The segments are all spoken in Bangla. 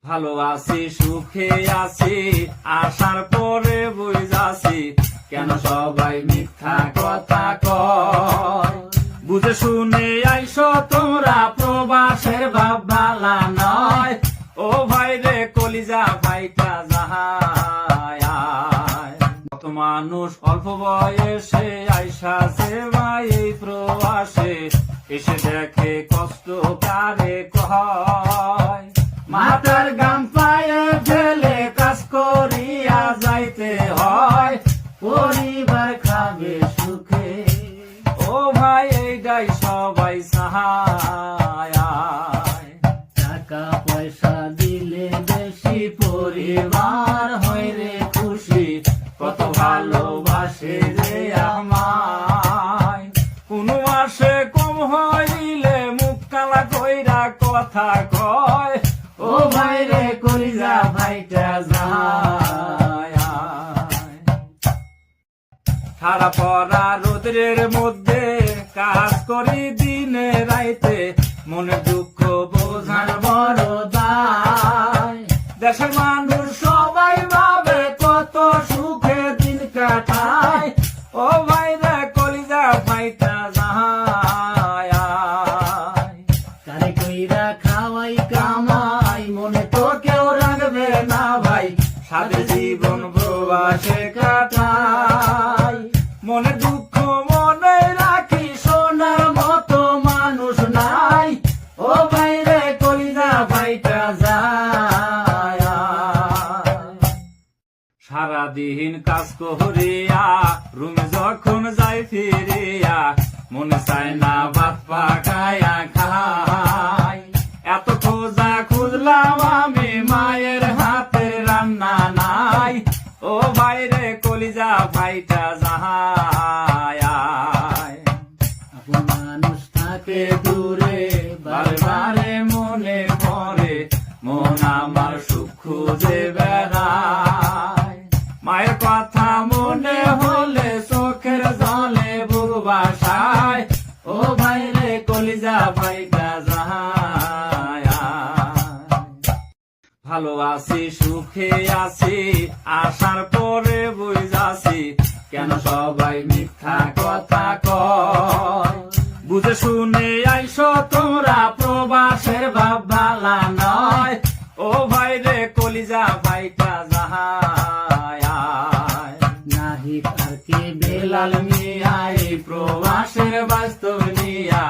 ভালো আছি সুখে আছি আসার পরে বুঝাছি কেন সবাই মিথ্যা কথা কয়। বুঝে শুনে আইসো তোমরা প্রবাসের ভাব ভালা নয়। ও ভাই রে কলিজা ভাইটা যাহায় কত মানুষ অল্প বয়সে আইসাছে ভাই এই প্রবাসে এসে দেখে কষ্ট কারে কয়। মাথার গাম পায়ে ফেলে কাজ করিয়া যাইতে হয় পরিবার খাবে সুখে। ও ভাই এইটাই সবাই চাহায়। টাকা পয়সা দিলে বেশি পরিবার হয় রে খুশি কত ভালোবাসে রে আমায়। কোন মাসে কম হইলে মুখ কালা কইরা কথা কয়। ও ভাই রে কলিজা ভাইটা যায়। সারা পড়া রোদ্রের মধ্যে কাজ করি দিনে রাইতে মনে দুঃখ বোঝার বড় দায়। দেশের মানুষ সবাই ভাবে কত সুখে দিন কাটায়। ও ভাই রে কলিজা ভাইটা যায়। কারে কইরা খাওয়াই কামাই মনে তো কেউ রাখবে না ভাই সাথে জীবন প্রবাসে কাটাই। মনে দুঃখ মনে রাখি সোনার মতো মানুষ নাই। ও ভাই রে কলিজা ভাইটা যায়। সারাদিন কাজ করিয়া রুমে যখন যাই ফিরিয়া মনে চায় না ভাত পাকায়া খাই। এত খোঁজা খুঁজলাম আমি মায়ের হাতের রান্না নাই। ও ভাই রে কলিজা ভাইটা যাহায়। আপন মানুষ থাকে দূরে বারে বারে মনে পড়ে মন আমার সুখ খুঁজে বেড়ায়। মায়ের কথা মনে হলে চোখের জলে বুক বাসায়। ও ভাই রে কলিজা ভাইটা যাহায়। ভালো আছি সুখে আছি আসার পরে বুঝাছি কেন সবাই মিথ্যা কথা কয়। বুঝে শুনে আইসো তোমরা প্রবাসের ভাব ভালা নয়। ও ভাই রে কলিজা ভাইটা যাহায়। নাহি আর কি বেলাল মিয়া এই প্রবাসের বাস্তব নিয়া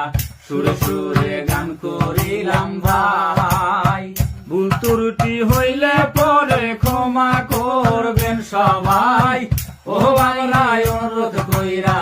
সুরে সুরে গান করিলাম ভাই। ভুল ত্রুটি হইলে পরে ক্ষমা করবেন সবাই। ও বাংলায় অনুরোধ কইরা